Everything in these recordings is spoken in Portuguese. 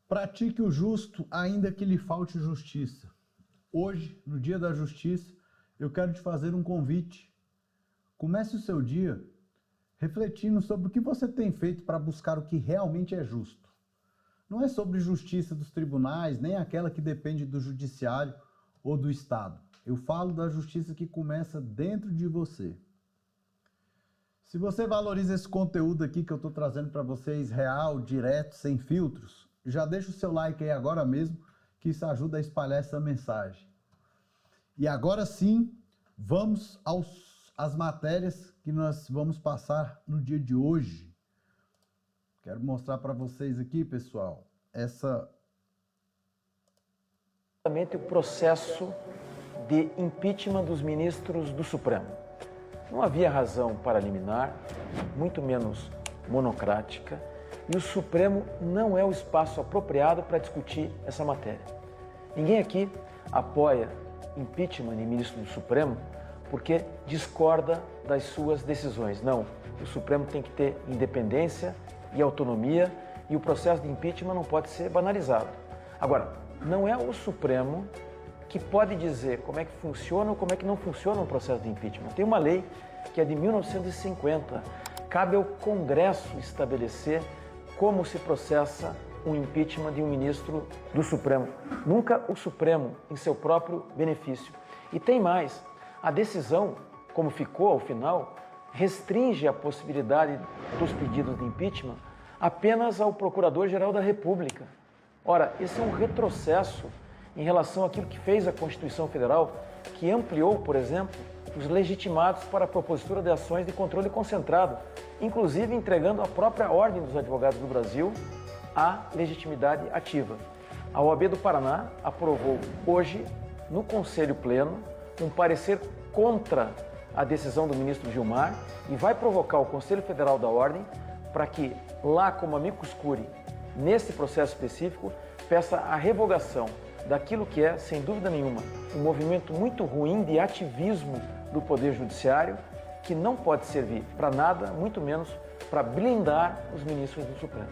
Pratique o justo, ainda que lhe falte justiça. Hoje, no Dia da Justiça, eu quero te fazer um convite. Comece o seu dia refletindo sobre o que você tem feito para buscar o que realmente é justo. Não é sobre justiça dos tribunais, nem aquela que depende do judiciário ou do Estado. Eu falo da justiça que começa dentro de você. Se você valoriza esse conteúdo aqui que eu estou trazendo para vocês, real, direto, sem filtros, já deixa o seu like aí agora mesmo, que isso ajuda a espalhar essa mensagem. E agora sim, vamos às matérias que nós vamos passar no dia de hoje. Quero mostrar para vocês aqui, pessoal, o processo de impeachment dos ministros do Supremo. Não havia razão para liminar, muito menos monocrática, e o Supremo não é o espaço apropriado para discutir essa matéria. Ninguém aqui apoia impeachment de ministro do Supremo porque discorda das suas decisões. Não, o Supremo tem que ter independência e autonomia e o processo de impeachment não pode ser banalizado. Agora, não é o Supremo que pode dizer como é que funciona ou como é que não funciona um processo de impeachment. Tem uma lei que é de 1950. Cabe ao Congresso estabelecer como se processa um impeachment de um ministro do Supremo. Nunca o Supremo em seu próprio benefício. E tem mais, a decisão, como ficou ao final, restringe a possibilidade dos pedidos de impeachment apenas ao Procurador-Geral da República. Ora, esse é um retrocesso em relação àquilo que fez a Constituição Federal, que ampliou, por exemplo, os legitimados para a propositura de ações de controle concentrado, inclusive entregando a própria Ordem dos Advogados do Brasil à legitimidade ativa. A OAB do Paraná aprovou hoje, no Conselho Pleno, um parecer contra a decisão do ministro Gilmar e vai provocar o Conselho Federal da Ordem para que, lá como amicus curiae, nesse processo específico, peça a revogação daquilo que é, sem dúvida nenhuma, um movimento muito ruim de ativismo do Poder Judiciário, que não pode servir para nada, muito menos para blindar os ministros do Supremo.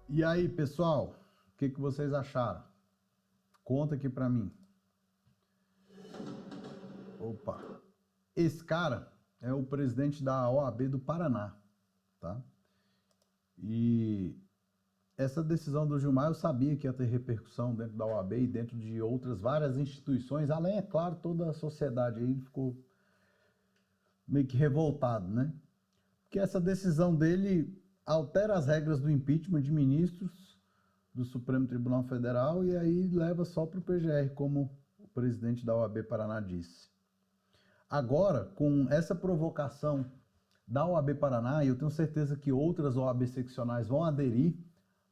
E aí, pessoal, o que vocês acharam? Conta aqui para mim. Opa! Esse cara é o presidente da OAB do Paraná, tá? E essa decisão do Gilmar eu sabia que ia ter repercussão dentro da OAB e dentro de outras várias instituições, além, é claro, toda a sociedade aí ficou meio que revoltado, né? Porque essa decisão dele altera as regras do impeachment de ministros do Supremo Tribunal Federal e aí leva só para o PGR, como o presidente da OAB Paraná disse. Agora, com essa provocação da OAB Paraná, e eu tenho certeza que outras OAB seccionais vão aderir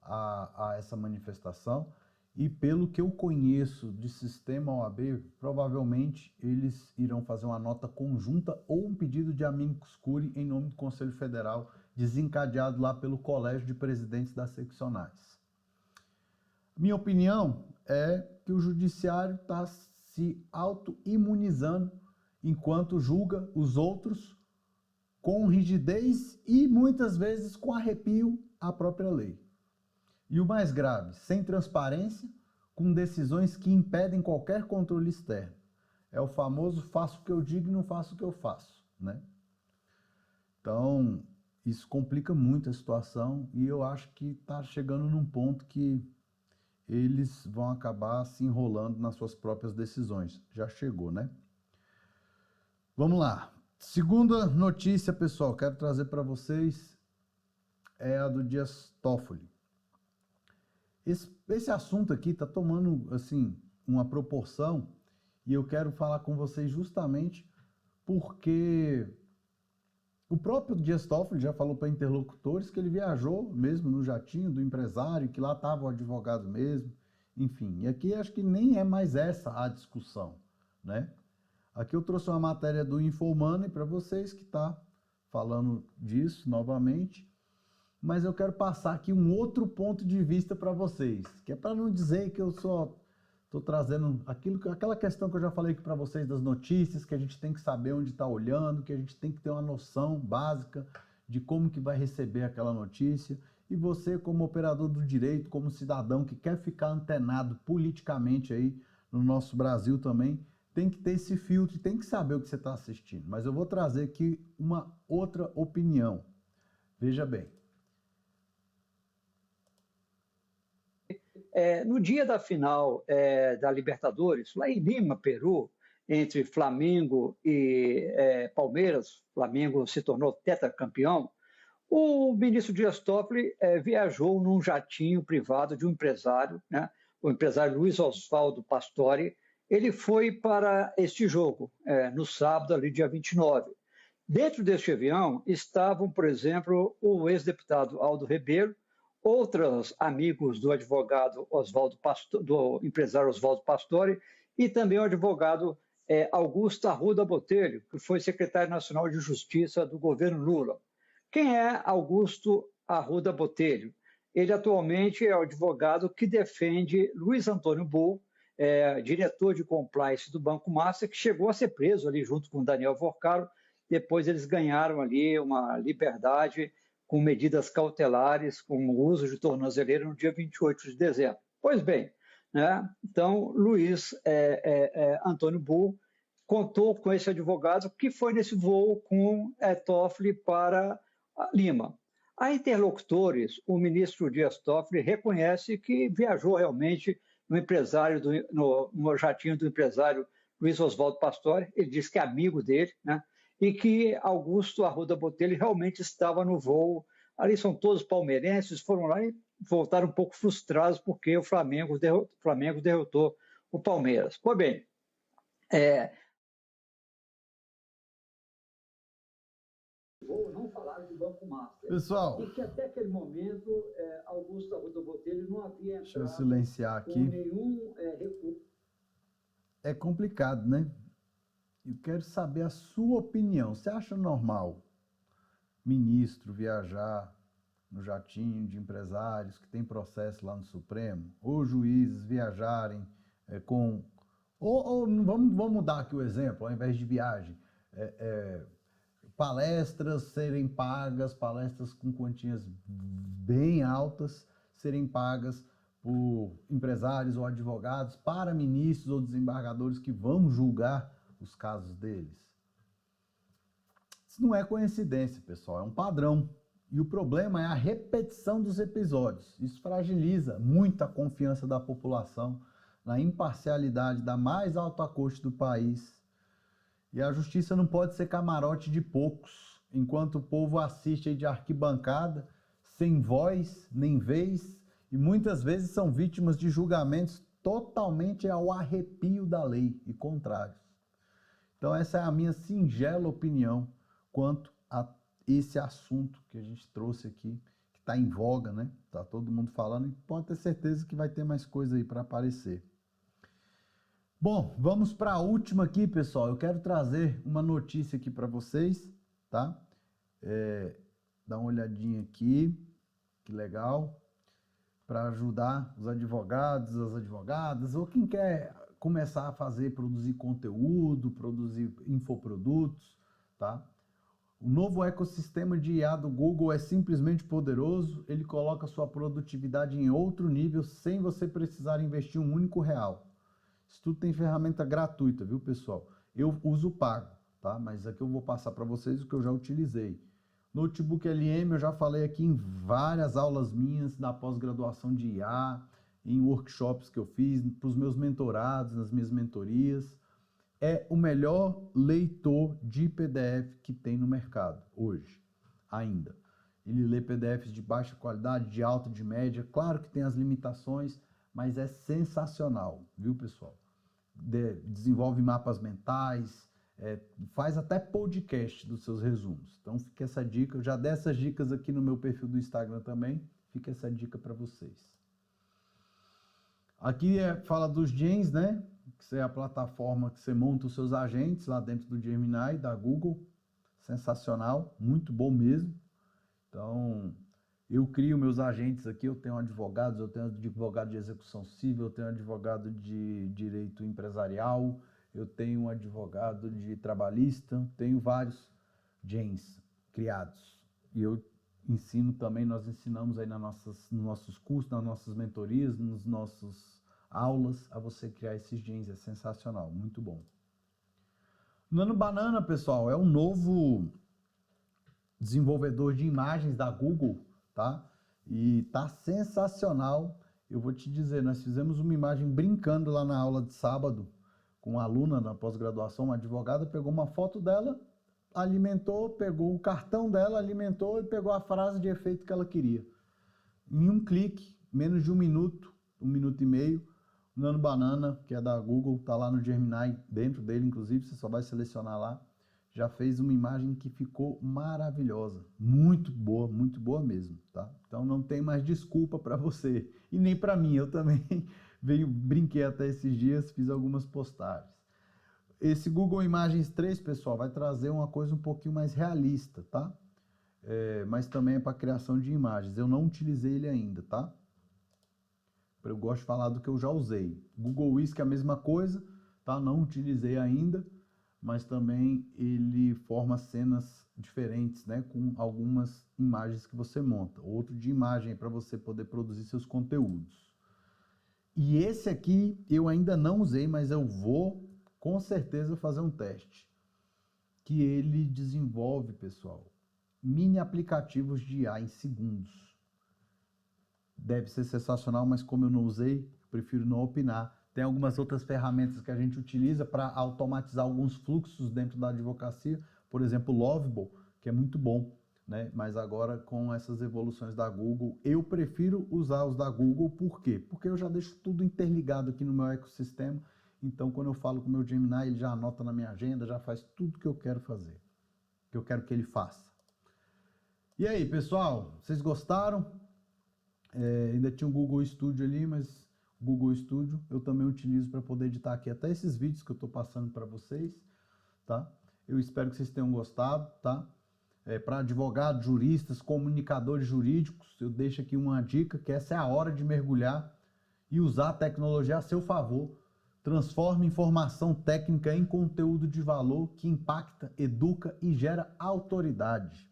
a essa manifestação, e pelo que eu conheço de sistema OAB, provavelmente eles irão fazer uma nota conjunta ou um pedido de amicus curiae em nome do Conselho Federal, desencadeado lá pelo Colégio de Presidentes das Seccionais. Minha opinião é que o Judiciário está se auto-imunizando enquanto julga os outros com rigidez e muitas vezes com arrepio à própria lei. E o mais grave, sem transparência, com decisões que impedem qualquer controle externo. É o famoso faço o que eu digo e não faço o que eu faço, né? Então, isso complica muito a situação e eu acho que está chegando num ponto que eles vão acabar se enrolando nas suas próprias decisões. Já chegou, né? Vamos lá. Segunda notícia, pessoal, quero trazer para vocês é a do Dias Toffoli. Esse assunto aqui está tomando, assim, uma proporção e eu quero falar com vocês justamente porque o próprio Dias Toffoli já falou para interlocutores que ele viajou mesmo no jatinho do empresário, que lá estava o advogado mesmo, enfim. E aqui acho que nem é mais essa a discussão, né? Aqui eu trouxe uma matéria do InfoMoney para vocês que está falando disso novamente. Mas eu quero passar aqui um outro ponto de vista para vocês, que é para não dizer que eu só estou trazendo aquela questão que eu já falei aqui para vocês das notícias, que a gente tem que saber onde está olhando, que a gente tem que ter uma noção básica de como que vai receber aquela notícia. E você, como operador do direito, como cidadão que quer ficar antenado politicamente aí no nosso Brasil também, tem que ter esse filtro, tem que saber o que você está assistindo. Mas eu vou trazer aqui uma outra opinião. Veja bem. No dia da final da Libertadores, lá em Lima, Peru, entre Flamengo e Palmeiras, Flamengo se tornou tetracampeão, o ministro Dias Toffoli viajou num jatinho privado de um empresário, né, o empresário Luiz Oswaldo Pastore. Ele foi para este jogo, no sábado, ali, dia 29. Dentro deste avião estavam, por exemplo, o ex-deputado Aldo Rebelo, outros amigos do advogado Oswaldo Pastore, do empresário Oswaldo Pastore, e também o advogado Augusto Arruda Botelho, que foi secretário nacional de Justiça do governo Lula. Quem é Augusto Arruda Botelho? Ele atualmente é o advogado que defende Luiz Antônio Bull, diretor de compliance do Banco Master, que chegou a ser preso ali junto com Daniel Vorcaro. Depois eles ganharam ali uma liberdade com medidas cautelares, com o uso de tornozeleira no dia 28 de dezembro. Pois bem, né? Então Luiz Antônio Bull contou com esse advogado que foi nesse voo com Toffoli para Lima. A interlocutores, o ministro Dias Toffoli reconhece que viajou realmente no jatinho do empresário Luiz Oswaldo Pastore. Ele diz que é amigo dele, né? E que Augusto Arruda Botelho realmente estava no voo. Ali são todos palmeirenses, foram lá e voltaram um pouco frustrados porque o Flamengo derrotou o Palmeiras. Pois bem, não falaram de Banco Master. Pessoal, e que até aquele momento Augusto Arruda Botelho não havia deixa eu silenciar aqui. nenhum recurso. É complicado, né? Eu quero saber a sua opinião. Você acha normal ministro viajar no jatinho de empresários que tem processo lá no Supremo? Ou juízes viajarem com... Ou vamos mudar aqui o exemplo, ao invés de viagem. Palestras serem pagas, palestras com quantias bem altas, serem pagas por empresários ou advogados para ministros ou desembargadores que vão julgar os casos deles. Isso não é coincidência, pessoal, é um padrão. E o problema é a repetição dos episódios. Isso fragiliza muito a confiança da população na imparcialidade da mais alta corte do país. E a justiça não pode ser camarote de poucos, enquanto o povo assiste aí de arquibancada, sem voz nem vez, e muitas vezes são vítimas de julgamentos totalmente ao arrepio da lei e contrários. Então essa é a minha singela opinião quanto a esse assunto que a gente trouxe aqui, que está em voga, né? Tá todo mundo falando e pode ter certeza que vai ter mais coisa aí para aparecer. Bom, vamos para a última aqui, pessoal. Eu quero trazer uma notícia aqui para vocês, tá? Dá uma olhadinha aqui, que legal, para ajudar os advogados, as advogadas, ou quem quer começar a produzir conteúdo, produzir infoprodutos, tá? O novo ecossistema de IA do Google é simplesmente poderoso, ele coloca sua produtividade em outro nível sem você precisar investir um único real. Isso tudo tem ferramenta gratuita, viu, pessoal? Eu uso pago, tá? Mas aqui eu vou passar para vocês o que eu já utilizei. Notebook LM, eu já falei aqui em várias aulas minhas na pós-graduação de IA, em workshops que eu fiz, para os meus mentorados, nas minhas mentorias. É o melhor leitor de PDF que tem no mercado hoje, ainda. Ele lê PDFs de baixa qualidade, de alta, de média. Claro que tem as limitações, mas é sensacional, viu, pessoal? Desenvolve mapas mentais, faz até podcast dos seus resumos. Então fica essa dica. Eu já dei essas dicas aqui no meu perfil do Instagram também. Fica essa dica para vocês. Aqui fala dos Gens, né? Que é a plataforma que você monta os seus agentes lá dentro do Gemini, da Google. Sensacional, muito bom mesmo. Então, eu crio meus agentes aqui, eu tenho advogados, eu tenho advogado de execução civil, eu tenho advogado de direito empresarial, eu tenho um advogado de trabalhista, tenho vários Gens criados. e eu ensino também, nós ensinamos aí nos nossos cursos, nas nossas mentorias, nos nossos aulas, a você criar esses jeans. É sensacional, muito bom. Nano Banana, pessoal, é um novo desenvolvedor de imagens da Google, tá? E tá sensacional. Eu vou te dizer, nós fizemos uma imagem brincando lá na aula de sábado com uma aluna na pós-graduação, uma advogada, pegou uma foto dela, alimentou, pegou o cartão dela, alimentou e pegou a frase de efeito que ela queria. Em um clique, menos de 1 minuto, 1 minuto e meio, o Nano Banana, que é da Google, tá lá no Gemini, dentro dele, inclusive, você só vai selecionar lá, já fez uma imagem que ficou maravilhosa, muito boa mesmo, tá? Então não tem mais desculpa para você, e nem para mim, eu também brinquei até esses dias, fiz algumas postagens. Esse Google Imagens 3, pessoal, vai trazer uma coisa um pouquinho mais realista, tá? Mas também é para criação de imagens. Eu não utilizei ele ainda, tá? Eu gosto de falar do que eu já usei. Google Whisk é a mesma coisa, tá? Não utilizei ainda, mas também ele forma cenas diferentes, né? Com algumas imagens que você monta. Outro de imagem para você poder produzir seus conteúdos. E esse aqui eu ainda não usei, mas eu vou com certeza fazer um teste. Que ele desenvolve, pessoal, mini aplicativos de IA em segundos. Deve ser sensacional, mas como eu não usei, prefiro não opinar. Tem algumas outras ferramentas que a gente utiliza para automatizar alguns fluxos dentro da advocacia, por exemplo, o Lovable, que é muito bom, né? Mas agora com essas evoluções da Google, eu prefiro usar os da Google. Por quê? Porque eu já deixo tudo interligado aqui no meu ecossistema. Então, quando eu falo com o meu Gemini, ele já anota na minha agenda, já faz tudo que eu quero fazer, que eu quero que ele faça. E aí, pessoal, vocês gostaram? Ainda tinha o Google Studio ali, mas o Google Studio eu também utilizo para poder editar aqui até esses vídeos que eu estou passando para vocês, tá? Eu espero que vocês tenham gostado, tá? Para advogados, juristas, comunicadores jurídicos, eu deixo aqui uma dica, que essa é a hora de mergulhar e usar a tecnologia a seu favor. Transforme informação técnica em conteúdo de valor que impacta, educa e gera autoridade.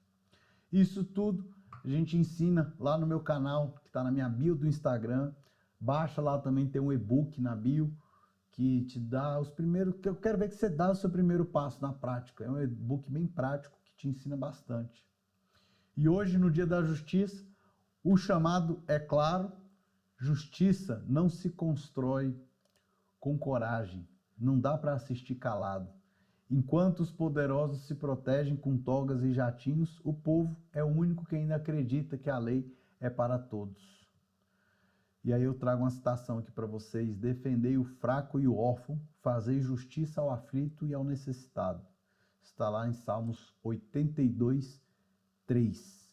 Isso tudo a gente ensina lá no meu canal, que está na minha bio do Instagram. Baixa lá também, tem um e-book na bio, que te dá os primeiros... que eu quero ver que você dá o seu primeiro passo na prática. É um e-book bem prático, que te ensina bastante. E hoje, no Dia da Justiça, o chamado é claro: justiça não se constrói com coragem, não dá para assistir calado. Enquanto os poderosos se protegem com togas e jatinhos, o povo é o único que ainda acredita que a lei é para todos. E aí eu trago uma citação aqui para vocês: defendei o fraco e o órfão, fazei justiça ao aflito e ao necessitado. Está lá em Salmos 82, 3.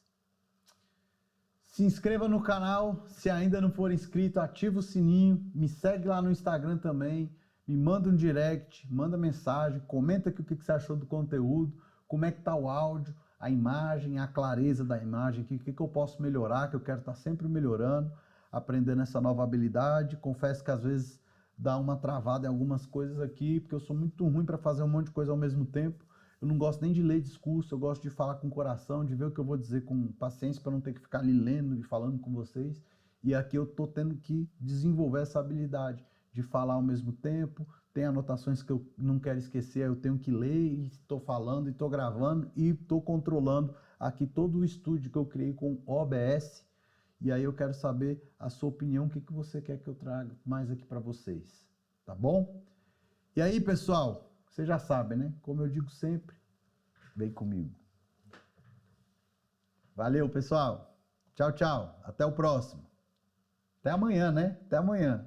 Se inscreva no canal, se ainda não for inscrito, ativa o sininho, me segue lá no Instagram também, me manda um direct, manda mensagem, comenta aqui o que você achou do conteúdo, como é que tá o áudio, a imagem, a clareza da imagem, o que eu posso melhorar, que eu quero estar sempre melhorando, aprendendo essa nova habilidade. Confesso que às vezes dá uma travada em algumas coisas aqui, porque eu sou muito ruim para fazer um monte de coisa ao mesmo tempo. Eu não gosto nem de ler discurso, eu gosto de falar com o coração, de ver o que eu vou dizer com paciência, para não ter que ficar ali lendo e falando com vocês. E aqui eu estou tendo que desenvolver essa habilidade de falar ao mesmo tempo. Tem anotações que eu não quero esquecer, eu tenho que ler, e estou falando, e estou gravando, e estou controlando aqui todo o estúdio que eu criei com OBS. E aí eu quero saber a sua opinião, o que você quer que eu traga mais aqui para vocês, tá bom? E aí, pessoal, vocês já sabem, né? Como eu digo sempre, vem comigo. Valeu, pessoal. Tchau, tchau. Até o próximo. Até amanhã, né? Até amanhã.